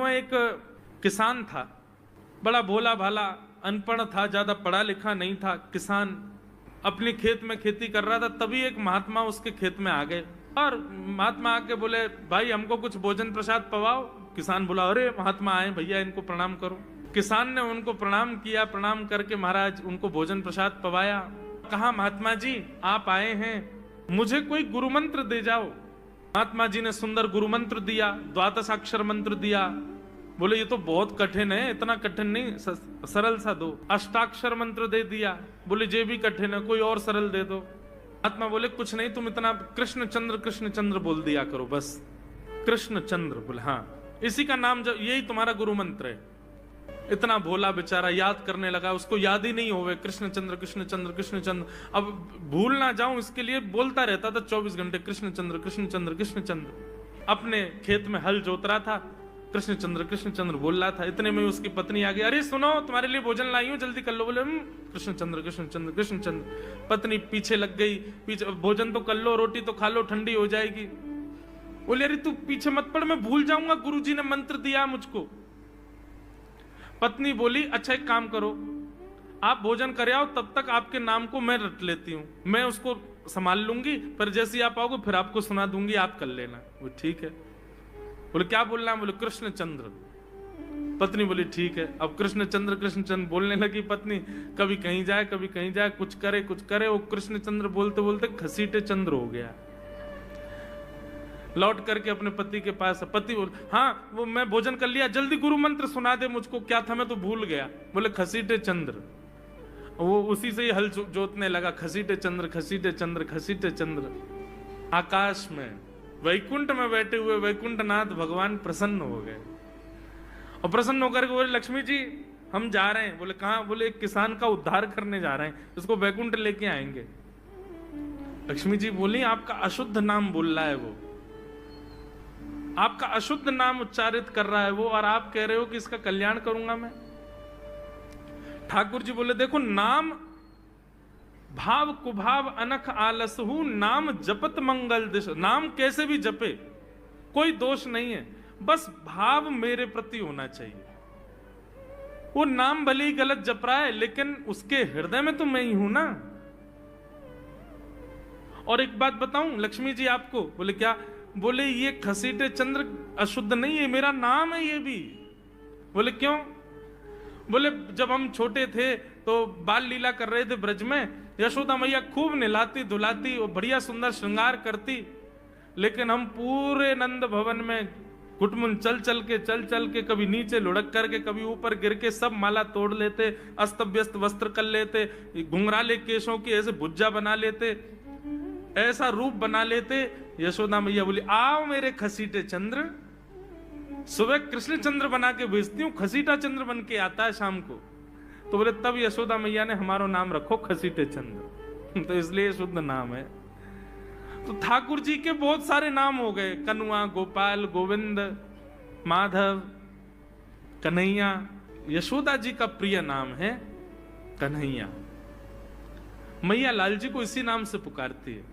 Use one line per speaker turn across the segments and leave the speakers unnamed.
वहाँ एक किसान था, बड़ा भोला भाला, अनपढ़ था, ज्यादा पढ़ा लिखा नहीं था। किसान अपने खेत में खेती कर रहा था, तभी एक महात्मा उसके खेत में आ गए और महात्मा आके बोले, भाई हमको कुछ भोजन प्रसाद पवाओ। किसान बोला, अरे महात्मा आए भैया, इनको प्रणाम करो। किसान ने उनको प्रणाम किया, प्रणाम करके महाराज उनको भोजन प्रसाद पवाया। कहा, महात्मा जी आप आए हैं, मुझे कोई गुरु मंत्र दे जाओ। महात्मा जी ने सुंदर गुरु मंत्र दिया, द्वादशाक्षर मंत्र दिया। बोले ये तो बहुत कठिन है, इतना कठिन नहीं, सरल सा दो। अष्टाक्षर मंत्र दे दिया। बोले ये भी कठिन है, कोई और सरल दे दो। महात्मा बोले कुछ नहीं, तुम इतना कृष्ण चंद्र बोल दिया करो बस। कृष्ण चंद्र बोले, हाँ इसी का नाम, जो यही तुम्हारा गुरु मंत्र है। इतना भोला बेचारा याद करने लगा, उसको याद ही नहीं होवे कृष्ण चंद्र कृष्ण चंद्र कृष्ण चंद्र। अब भूल ना जाऊं इसके लिए बोलता रहता था 24 घंटे, कृष्ण चंद्र कृष्ण चंद्र कृष्ण चंद्र। अपने खेत में हल जोत रहा था, कृष्ण चंद्र बोल रहा था। इतने में उसकी पत्नी आ गई, अरे सुनो तुम्हारे लिए भोजन लाई हूं, जल्दी कर लो। बोले कृष्ण चंद्र कृष्ण चंद्र कृष्ण चंद्र। पत्नी पीछे लग गई, पीछे, भोजन तो कर लो, रोटी तो खा लो, ठंडी हो जाएगी। बोले अरे तू पीछे मत पड़, मैं भूल जाऊंगा, गुरुजी ने मंत्र दिया मुझको। पत्नी बोली, अच्छा एक काम करो, आप भोजन कर आओ, तब तक आपके नाम को मैं रट लेती हूँ, मैं उसको संभाल लूंगी, पर जैसे ही आप आओगे फिर आपको सुना दूंगी, आप कर लेना। वो ठीक है। बोले क्या बोलना है? बोले कृष्ण चंद्र। पत्नी बोली ठीक है। अब कृष्ण चंद्र बोलने लगी पत्नी, कभी कहीं जाए कभी कहीं जाए, कुछ करे। वो कृष्ण चंद्र बोलते बोलते घसीटे चंद्र हो गया। लौट करके अपने पति के पास, पति बोल, हाँ वो मैं भोजन कर लिया, जल्दी गुरु मंत्र सुना दे मुझको, क्या था मैं तो भूल गया। बोले घसीटे चंद्र। वो उसी से ही हल जोतने लगा, घसीटे चंद्र घसीटे चंद्र घसीटे चंद्र। आकाश में वैकुंठ में बैठे हुए वैकुंठनाथ भगवान प्रसन्न हो गए और प्रसन्न होकर के बोले, लक्ष्मी जी हम जा रहे हैं। बोले कहां? बोले एक किसान का उद्धार करने जा रहे हैं, उसको वैकुंठ लेके आएंगे। लक्ष्मी जी बोली, आपका अशुद्ध नाम बोल रहा है वो, आपका अशुद्ध नाम उच्चारित कर रहा है वो, और आप कह रहे हो कि इसका कल्याण करूंगा मैं। ठाकुर जी बोले, देखो नाम भाव कुभाव अनख आलसहु, नाम जपत मंगल दिश। नाम कैसे भी जपे कोई दोष नहीं है, बस भाव मेरे प्रति होना चाहिए। वो नाम भले ही गलत जप रहा है, लेकिन उसके हृदय में तो मैं ही हूं ना। और एक बात बताऊं लक्ष्मी जी आपको। बोले क्या? बोले ये घसीटे चंद्र अशुद्ध नहीं है, मेरा नाम है ये भी। बोले क्यों? बोले जब हम छोटे थे तो बाल लीला कर रहे थे ब्रज में, यशोदा मैया खूब नहलाती धुलाती और बढ़िया सुंदर श्रृंगार करती, लेकिन हम पूरे नंद भवन में घुटमुन चल चल के कभी नीचे लुढ़क करके कभी ऊपर गिर के सब माला तोड़ लेते, अस्त व्यस्त वस्त्र कर लेते, घुंघराले केशों की ऐसे भुज्जा बना लेते, ऐसा रूप बना लेते। यशोदा मैया बोली, आओ मेरे घसीटे चंद्र, सुबह कृष्ण चंद्र बना के भेजती हूँ, घसीटा चंद्र बन के आता है शाम को। तो बोले तब यशोदा मैया ने हमारा नाम रखो घसीटे चंद्र, तो इसलिए शुद्ध नाम है। तो ठाकुर जी के बहुत सारे नाम हो गए, कनुआ, गोपाल, गोविंद, माधव, कन्हैया। यशोदा जी का प्रिय नाम है कन्हैया। मैया लाल जी को इसी नाम से पुकारती है।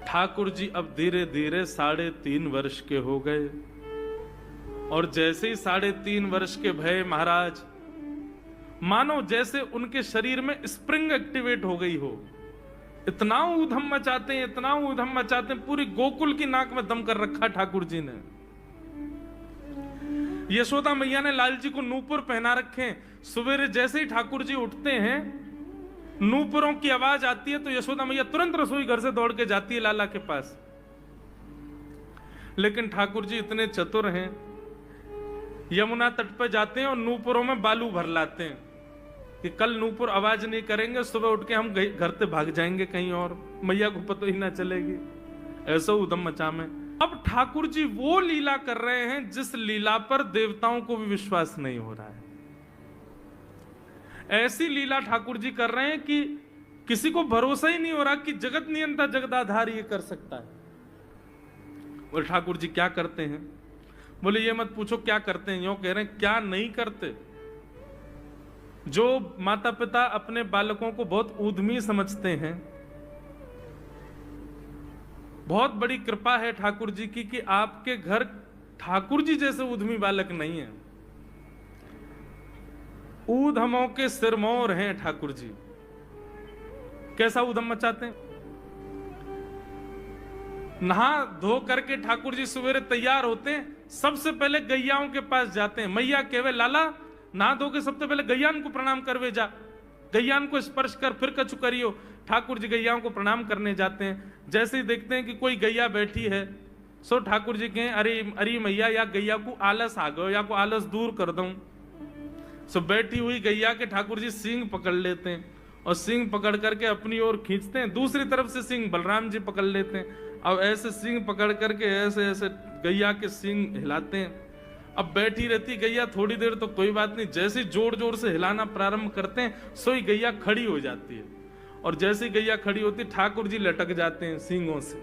ठाकुर जी अब धीरे धीरे 3.5 वर्ष के हो गए, और जैसे ही 3.5 वर्ष के भय महाराज, मानो जैसे उनके शरीर में स्प्रिंग एक्टिवेट हो गई हो। इतना ऊधम मचाते हैं, इतना ऊधम मचाते हैं, पूरी गोकुल की नाक में दम कर रखा ठाकुर जी ने। यशोदा मैया ने लाल जी को नूपुर पहना रखे। सवेरे जैसे ही ठाकुर जी उठते हैं, नूपुरों की आवाज आती है तो यशोदा मैया तुरंत रसोई घर से दौड़ के जाती है लाला के पास। लेकिन ठाकुर जी इतने चतुर हैं, यमुना तट पर जाते हैं और नूपुरों में बालू भर लाते हैं कि कल नूपुर आवाज नहीं करेंगे, सुबह उठ के हम घर से भाग जाएंगे कहीं और, मैया को पता ही ना चलेगी। ऐसा उधम मचा में अब ठाकुर जी वो लीला कर रहे हैं जिस लीला पर देवताओं को भी विश्वास नहीं हो रहा है। ऐसी लीला ठाकुर जी कर रहे हैं कि किसी को भरोसा ही नहीं हो रहा कि जगत नियंता जगदाधार ये कर सकता है। बोले ठाकुर जी क्या करते हैं? बोले ये मत पूछो क्या करते हैं, यूं कह रहे हैं क्या नहीं करते। जो माता पिता अपने बालकों को बहुत ऊधमी समझते हैं, बहुत बड़ी कृपा है ठाकुर जी की कि आपके घर ठाकुर जी जैसे उद्यमी बालक नहीं है। ऊधमों के सिरमौर हैं ठाकुर जी। कैसा उधम मचाते हैं? नहा धो करके ठाकुर जी सवेरे तैयार होते हैं, सबसे पहले गैयाओं के पास जाते हैं। मैया कहवे लाला नहा धो के सबसे पहले गैयान को प्रणाम करवे जा, गैयान को स्पर्श कर फिर कछु करियो। ठाकुर जी गैयाओं को प्रणाम करने जाते हैं। जैसे ही देखते हैं कि कोई गैया बैठी है, सो ठाकुर जी कहें अरे अरे मैया या गैया को आलस आ गयो, या को आलस दूर कर दूं। सो बैठी हुई गैया के ठाकुर जी सींग पकड़ लेते हैं और सींग पकड़ करके अपनी ओर खींचते हैं। दूसरी तरफ से सींग बलराम जी पकड़ लेते हैं। अब ऐसे सींग पकड़ करके ऐसे ऐसे गैया के सींग हिलाते हैं। अब बैठी रहती गैया थोड़ी देर तो कोई बात नहीं, जैसे जोर जोर से हिलाना प्रारंभ करते हैं सोई गैया खड़ी हो जाती है। और जैसे गैया खड़ी होती ठाकुर जी लटक जाते हैं सींगों से।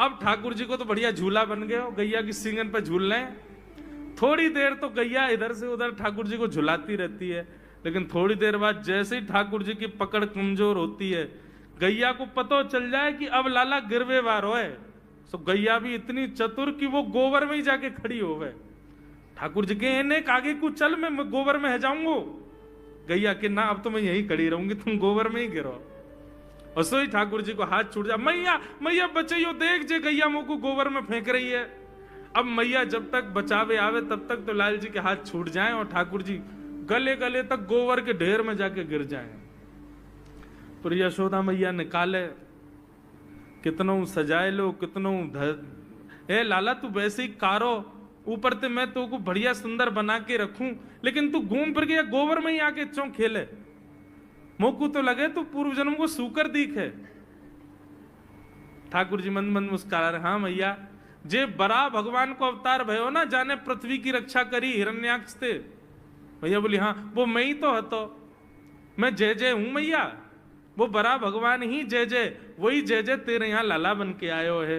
अब ठाकुर जी को तो बढ़िया झूला बन गया, गैया की सींगन पर झूल रहे हैं। थोड़ी देर तो गैया इधर से उधर ठाकुर जी को झुलाती रहती है, लेकिन थोड़ी देर बाद जैसे ही ठाकुर जी की पकड़ कमजोर होती है, गैया को पता चल जाए कि अब लाला गिरवे वार है। सो गैया भी इतनी चतुर कि वो गोबर में ही जाके खड़ी हो गए। ठाकुर जी के नेक आगे को चल, मैं गोबर में है जाऊंगो। गैया के ना अब तो मैं यहीं खड़ी रहूंगी, तुम गोबर में ही गिरो। और सो ही ठाकुर जी को हाथ छूट जा, मैया मैया बचाइयो, देख जे गैया मुंह को गोबर में फेंक रही है। अब मैया जब तक बचावे आवे तब तक तो लाल जी के हाथ छूट जाएं और ठाकुर जी गले गले तक गोबर के ढेर में जाके गिर जाएं। तो यशोदा मैया निकाले, कितनों सजाए लो, कितनों ए लाला तू वैसे ही कारो, ऊपर ते मैं तो को बढ़िया सुंदर बना के रखूं, लेकिन तू घूम फिर के गोबर में ही आके चौं खेले। मोकू तो लगे तू पूर्व जन्म को सूकर दीख है। ठाकुर जी मंद मंद मुस्कुरा रहे, हाँ मैया जे बरा भगवान को अवतार भयो ना, जाने पृथ्वी की रक्षा करी हिरण्याक्ष थे। भैया बोली हाँ वो मैं ही तो हतो, मैं जय जय हूं मैया, वो बरा भगवान ही जय जय, वही जय जय तेरे यहाँ लाला बन के आयो है।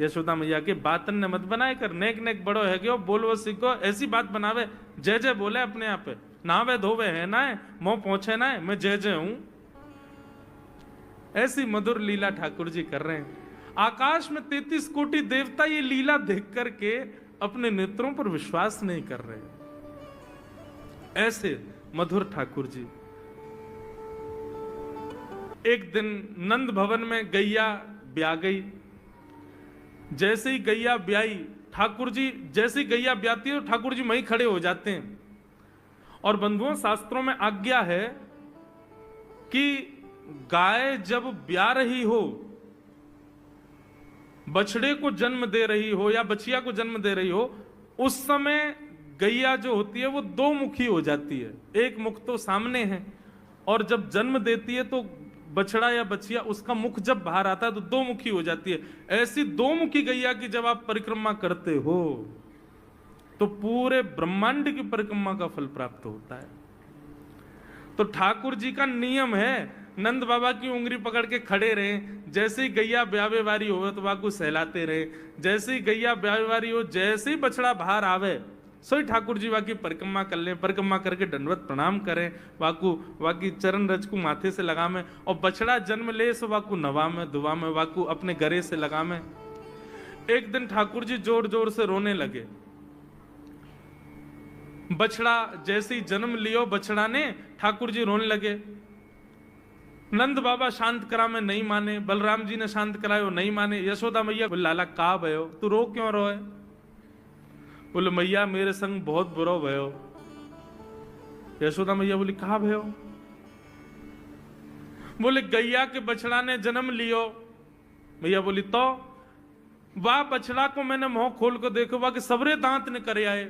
यशोदा मैया के बातन ने मत बनाए कर, नेक नेक बड़ो है क्यों बोलो सीखो, ऐसी बात बनावे, जय जय बोले अपने आप पे, नावे धोवे है ना है, मोह पहुंचे ना है, मैं जय जय हूं। ऐसी मधुर लीला ठाकुर जी कर रहे हैं। आकाश में 33 कोटि देवता ये लीला देख करके अपने नेत्रों पर विश्वास नहीं कर रहे। ऐसे मधुर ठाकुर जी। एक दिन नंद भवन में गैया ब्याह गई। जैसे ही गैया ब्याई, ठाकुर जी जैसे ही गैया ब्याती है ठाकुर जी वहीं खड़े हो जाते हैं। और बंधुओं शास्त्रों में आज्ञा है कि गाय जब ब्याह रही हो, बछड़े को जन्म दे रही हो या बछिया को जन्म दे रही हो, उस समय गैया जो होती है वो दो मुखी हो जाती है। एक मुख तो सामने है, और जब जन्म देती है तो बछड़ा या बछिया उसका मुख जब बाहर आता है तो दो मुखी हो जाती है। ऐसी दो मुखी गैया की जब आप परिक्रमा करते हो तो पूरे ब्रह्मांड की परिक्रमा का फल प्राप्त होता है। तो ठाकुर जी का नियम है, नंद बाबा की उंगली पकड़ के खड़े रहे, जैसे ही गैया ब्यावे वारी हो तो वाकू सहलाते रहे, जैसे ही गैया ब्यावे वारी हो, जैसे ही बछड़ा बाहर आवे सोई ठाकुर जी वाकी परिक्रमा कर ले, परिक्रमा करके दंडवत प्रणाम करें, वाकू वाकी चरण रज को माथे से लगा में, और बछड़ा जन्म ले सो वाकू नवा में दुआ में, वाकू अपने गरे से लगा में। एक दिन ठाकुर जी जोर जोर से रोने लगे। बछड़ा जैसे ही जन्म लियो बछड़ा ने, ठाकुर जी रोने लगे। नंद बाबा शांत करा में नहीं माने, बलराम जी ने शांत करायो नहीं माने। यशोदा मैया बोले लाला का भयो, तू रो क्यों रोए? बोले मैया मेरे संग बहुत बुरा भयो। यशोदा मैया बोली कहा भयो? बोले गैया के बछड़ा ने जन्म लियो। मैया बोली तो वाह बछड़ा को मैंने मुंह खोल कर देखो, वाह के सबरे दांत ने करे आए।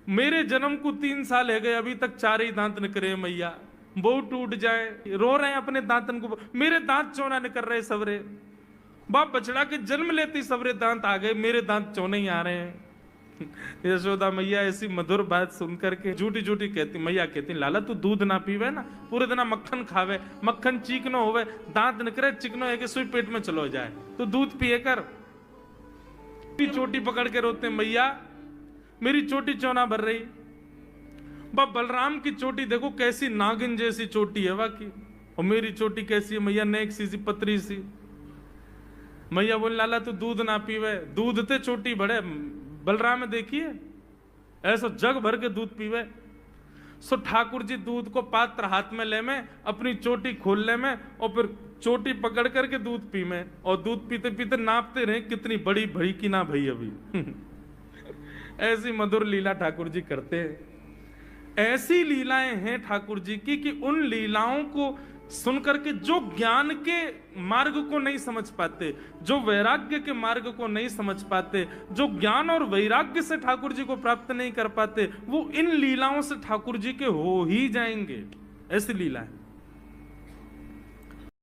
मेरे जन्म को 3 साल है गए, अभी तक 4 ही दांत न करे मैया, वो टूट जाए, रो रहे हैं अपने दांतन को, मेरे दांत चौना न कर रहे सबरे। बाप बछड़ा के जन्म लेते ही सबरे दांत आ गए, मेरे दांत चौने ही आ रहे हैं। यशोदा मैया ऐसी मधुर बात सुनकर के झूठी झूठी कहती, मैया कहती लाला तू दूध ना पीवे ना, पूरे दिन मक्खन खावे, मक्खन चीकनो होवे, दांत निकरे चिकनो है कि सुई पेट में चलो जाए, तो दूध पिए कर। चोटी पकड़ के रोते मैया मेरी चोटी चौना भर रही। बाप बलराम की चोटी देखो कैसी नागिन जैसी चोटी है वाकई, और मेरी चोटी कैसी है मैया, नेक सी पतरी सी। मैया बोले लाला तू दूध ना पीवे, दूध ते चोटी बड़े। बलराम देखिए ऐसा जग भर के दूध पीवे। सो ठाकुर जी दूध को पात्र हाथ में ले में, अपनी चोटी खोल ले में, और फिर चोटी पकड़ करके दूध पी में, और दूध पीते पीते नापते रहे कितनी बड़ी भई कि ना भई अभी। ऐसी मधुर लीला ठाकुर जी करते हैं। ऐसी लीलाएं हैं ठाकुर जी की कि उन लीलाओं को सुनकर के जो ज्ञान के मार्ग को नहीं समझ पाते, जो वैराग्य के मार्ग को नहीं समझ पाते, जो ज्ञान और वैराग्य से ठाकुर जी को प्राप्त नहीं कर पाते, वो इन लीलाओं से ठाकुर जी के हो ही जाएंगे। ऐसी लीला है।